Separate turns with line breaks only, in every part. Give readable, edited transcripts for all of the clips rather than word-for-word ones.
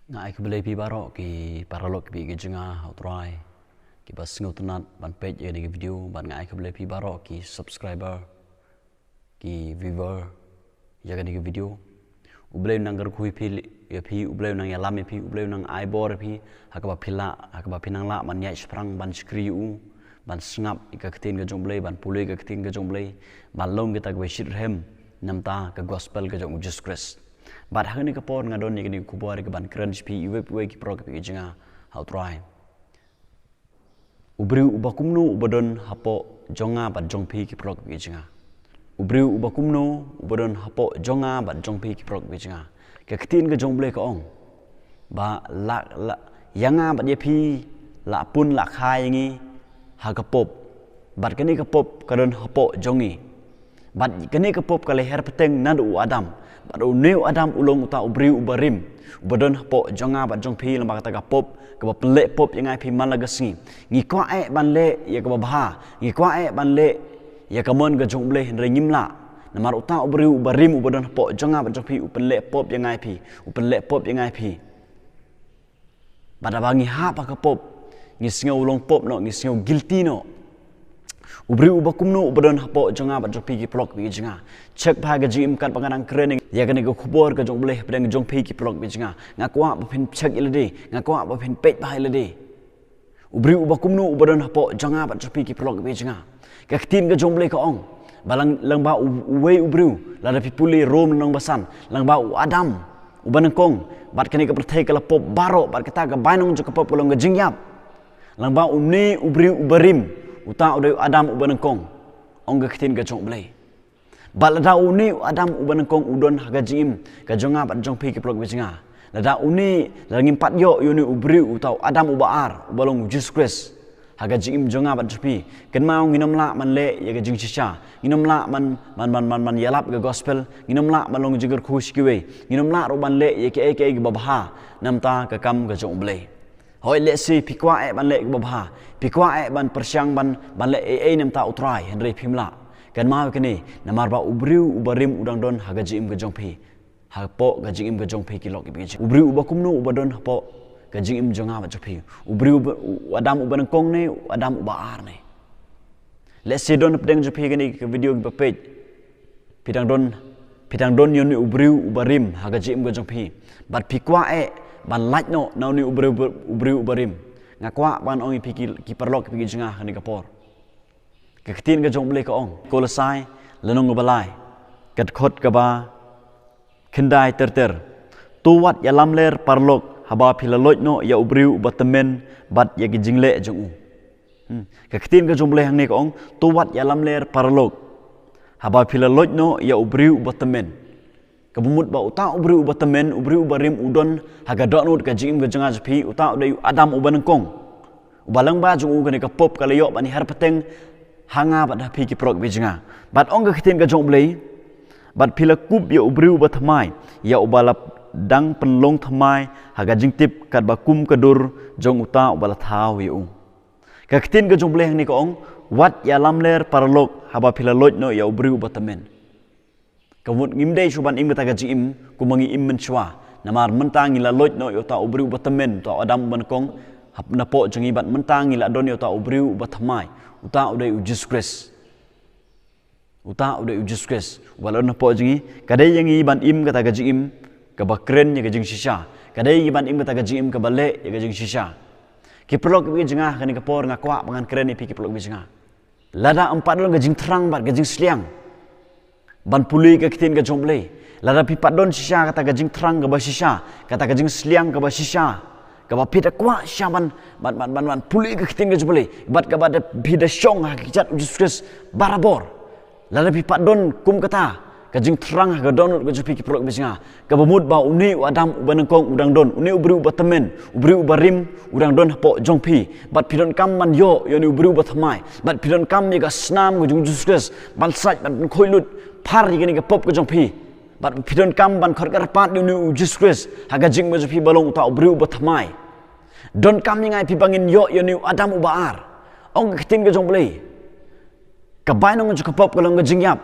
Ngai ku belai pi barok ki paralok pi ki jenga outrai ki bas ngutunat ban page ni video ban ngai ku belai pi barok ki subscriber ki viewer ya ni video u belai nang gar kui pi ya pi u belai nang ya lam pi u belai nang ai bor pi hakaba pinang la man nyai sprang ban skri u ban snap ka ktin ga jong belai ban pulai ka ktin ga jong belai ban long kita ga shit hem namta ka gospel ga jong Jesus Christ bat hang ni ka por ngadon ni kubor ka ban crunch pi we ki pro ka pi jinga how try ubriu ubakumno ubadon hapoh jonga ban jong pi ki pro ka pi jinga ubriu ubakumno ubadon hapoh jonga ban jong pi ki pro ka pi jinga ka ktin ga jong belai ka ong ba la yanga ba ye pi la pun la khai ngi ha ka pop bat ka ni ka pop ka don hapoh jongi bat ka ni ka pop ka leher peteng nadu adam pada uneu adam ulong uta ubriu ubarim ubadon hapoh jonga bat jong pi lamba kata ka pop ka pelek pop yang ai pi malagasngi ngi kwa e ban le ya ka bah ngi kwa e ban le ya ka mon ga jong bleh re ngimla namar uta ubriu ubarim ubadon hapoh jonga bat jong pi upelek pop yang ai pi upelek pop yang ai pi pada bangi ha pa ka pop ngi singau ulong pop no ngi singau guilty no ubriu ubakumno ubadon hapoh jonga bat jong pi ki plok bi jinga cek pha ga jim kat panganang krening ya kan ko khubor ka jong bleh pedang jong pi ki plok bi jinga ngakwa ba phin cek ilade ngakwa ba phin pet ba ilade ubriu ubakumno ubadon hapoh jonga bat jong pi ki plok bi jinga ka ktin ga jong bleh ka ong balang lang ba uwe ubriu la da pi puli rom nang basan lang ba adam ubanang kong bat kani ka perthai ka pop baro bat kata ka bainong jok pop kolong ga jingyap lang ba umni ubriu ubarim uta udai adam ubanang kong ong ga ktin ga jong bleh balada uni adam ubanang kong udon haga jingim ka jonga bat jong pi ki plok bi jinga lada uni langim pat yo yuni ubriu utau adam ubaar ubalong Jesus Christ haga jingim jonga bat jupi ken mau nginom la man le ya ga jing shisha nginom la man yalap ga gospel nginom la man long jigar khush ki we nginom la ro ban le ya ke ga babha namta ka kam ga jong bleh hoi le si pikwa e ban le ga babha pikwa e ban persyang ban le namta utrai henry phimla kan mau kini namar ba ubriu ubarim udang don haga jingim ga jong pi hapoh ga jingim ga jong pi ki lok bi ubriu ubakumno ubadon hapoh ga jingim jonga ba jopi ubriu adam ubanang kong ne adam ubaar ne let's see don pedang jopi gani ke video ba page pidang don yoni ubriu ubarim haga jingim ga jong pi bat pikwa e ban like no now ni ubriu ubarim ngakwa ban ong pi ki perlok pi jinga ni kapor ka ktin ga jong bleh ka ong kolosai lenong balai kat khot ka ba khindai ter tuwat ya lamler parlok haba philaloj no ya ubriu batamen bat ya ki jingle jong u ka ktin ga jong bleh hang ni ka ong tuwat ya lamler parlok haba philaloj no ya ubriu batamen ka bumut ba uta ubriu batamen ubriu barim udon haga donut ka jingim ga janga jpi uta udai adam ubanang kong ubalang ba jong u ga ni ka pop ka leyo bani har peteng hanga bat pi ki prok bijinga bat ong ga ktin ga jong bleh bat phila kup ya ubriu ba thamai ya ubalap dang penlong thamai haga jingtip kat ba kum kadur jong uta ubala thau yu ka ktin ga jong bleh ni ko ong wat ya lamler paralok haba phila loj no ya ubriu ba tamen kamut ngimdei chuban im ta ga jim kumangi im men chwa namar mentang ila loj no ya ta ubriu ba tamen to adam ban kong hap na po jangi bat mentang ila don ya ta ubriu ba thamai uta udai Jesus Christ uta udai Jesus Christ walon na po jangi kadai yangi ban im kata ga jim ka bakren ya ga jing shisha kadai ban im kata ga jim ka bale ya ga jing shisha ki prolog bi jinga kani ka por ngakwa bangan kren ni pi ki prolog bi jinga lada empat long ga jing terang bat ga jing sliang ban puli ka ktin ga jong bleh lada pi padon shisha kata ga jing terang ga ba shisha kata ga jing sliang ga ba shisha ka ba pita kwa syaban ban puli ka ktin ga jong bleh bat ka ba da bida syong hakikat Jesus Christ barabor lada pi padon kum kata ka jing terang ga donut ga jupi ki prolog bi jinga ka bamut ba uni adam ubanang kong udang don uni ubriu batamen ubriu barim udang don hapoh jong pi bat pidon kam man yo ni ubriu bathamai bat pidon kam ni ga snam ga jung Jesus Christ ban saj ban khoilut par ni ga pop ga jong pi bat pidon kam ban khot ga rapat ni Jesus Christ haga jing ma jupi balong uta ubriu bathamai don kam ni ngai pi bangin yo ni adam ubaar ong ka tin ga jong bleh ka bainong ga pop ga long ga jingyap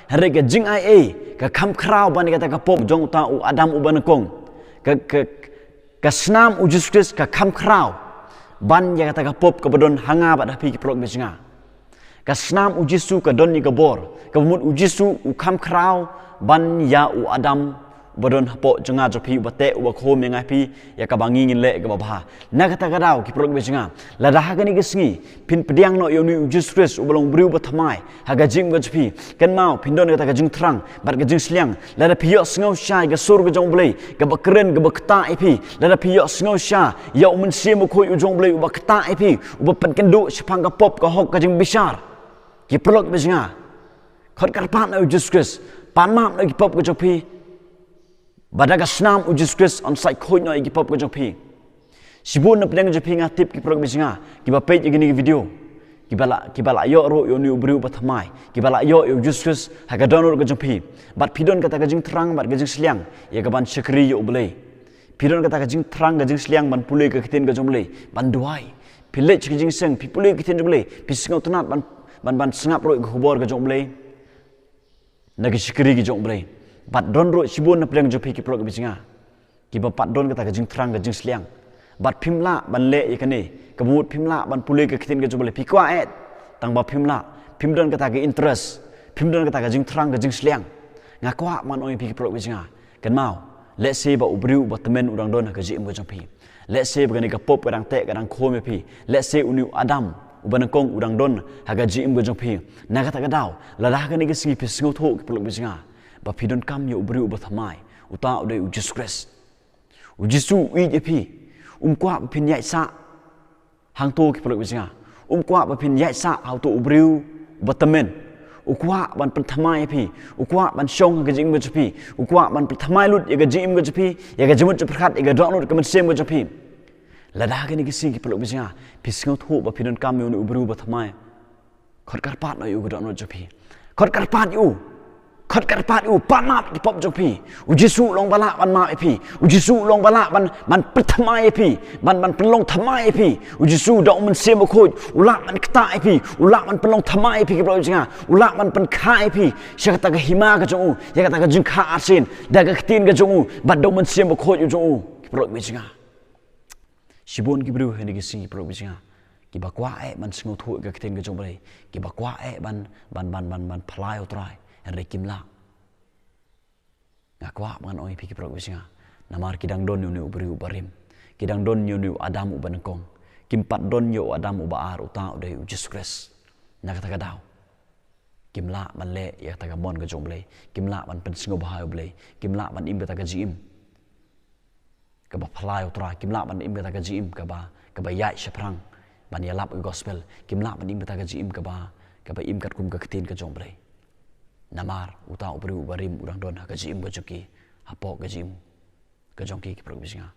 hari ke jing ai ka kham khrau ban kata ka pop jong ta u adam u ban kong ka Kasnam u Jesus Christ ka kam krau ban ya kata kapop ka badon hanga ba dapi ki prok besinga. Kasnam u Jesus ka don ni gabor ka mut u Jesus u kam krau ban ya u Adam badon hapoh jenga jopi bate u khom mengai pi ya ka bangi ngin le ka babha na kata kadau ki prok besinga la dah ka ni gisngi pin pediang no yoni u Jesus Christ u balong briew bathamai haga jing ga jopi kan mau pindon kata ka jing trang bat ka jing sliang la da piyo sngo shai ga sur ga jong blei ga bakren ga bakta ipi la da piyo sngo sha ya u men sim u khoi u jong blei u bakta ipi u bapan kendu sepang ka pop ka hok ka jing bishar ki prok besinga khot karpat na u Jesus Christ pan map na ki pop ka jopi Badaga snam u Jesus Christ on site khoi no igi pop ko jopi. Sibun na pedang jopi nga tip ki prok bisinga. Ki ba page igi ni video. Ki bala yo ro yo ni briew bathamai. Ki bala yo Jesus Christ ha ka download ko jopi. Bat pidon kata ka jing terang bat ka jing sliang. Ya ka ban syakri yo blei. Pidon kata ka jing terang ka jing sliang ban pulai ka kiten ka jomblei. Ban duai. Pilai ka jing seng pi pulai ka kiten jomblei. Pi singau tunat ban sengap ro ka hubor ka jomblei. Na ki syakri ki jomblei. Bat don ro sibun na pedang jopi ki prok bisinga ki ba pat don kata ka jing trang ka jing sliang bat phimla ban le ikane ka mut phimla ban pulai ka khitin ka jobale pikwa et tang ba phimla phimdon kata ka interest phimdon kata ka jing trang ka jing sliang ngakwa man oi ki prok bisinga kan mau let's say ba ubriu ba temen udang don ka jim ka jopi let's say ba ni ka pop ka dang te ka dang khome pi let's say unu Adam uban kong udang don haga jim ka jopi na kata ka daw la dah ka ni ka singi pis ngotho ki prok bisinga ba pidon kam yo briu ba thamai uta udai u Jesus Christ u Jesus u jepi kwa pin yai sa hang to ki prok bisinga kwa ba pin yai sa how to briu ba tamen kwa ban pen thamai pi kwa ban shong ga jing ba jepi kwa ban pen thamai lut ya ga jim ga jepi ya ga jemut prakhat ya ga download ka man sem ga jepi la da ga ni ki si ki prok bisinga pisngau tho ba pidon kam yo u briu ba thamai khot karpat no yu ga download jepi khot karpat yu khot karpat u panap ki pop jopi u Jesus long bala ban ma epi u Jesus long bala ban prathamai epi ban penlong thamai epi u Jesus da men sem khoj u la man kta epi u la man penlong thamai epi ki bro jinga u la man pen kha epi syakata ka hima ka jong ya kata ka jing kha asin da ka tin ka jong ba do men sem khoj u jong ki bro jinga sibon ki bro he ni ki sing bro jinga ki ba kwa e man singo thu ka tin ka jong bai ki ba kwa e ban phlai utrai Henry Kimla ngakwa man oi piki prok bisinga namar kidang don yu briu barim kidang don yu Adam u banengkong kimpat don yu Adam u baar uta udai u Jesus Christ na kata daw kimla man le ya kata mon ka jomblei kimla man pen singo bahai blei kimla man im kata ka jim ka ba phlai utra kimla man im kata ka jim ka ba yai shaprang ban ya lap gospel kimla man im kata ka jim ka ba im kat kum ka ktin ka jomblei namar uta ubri barim udang don ka jim bojoki hapoh ka jim ka jongki ki prok bisinga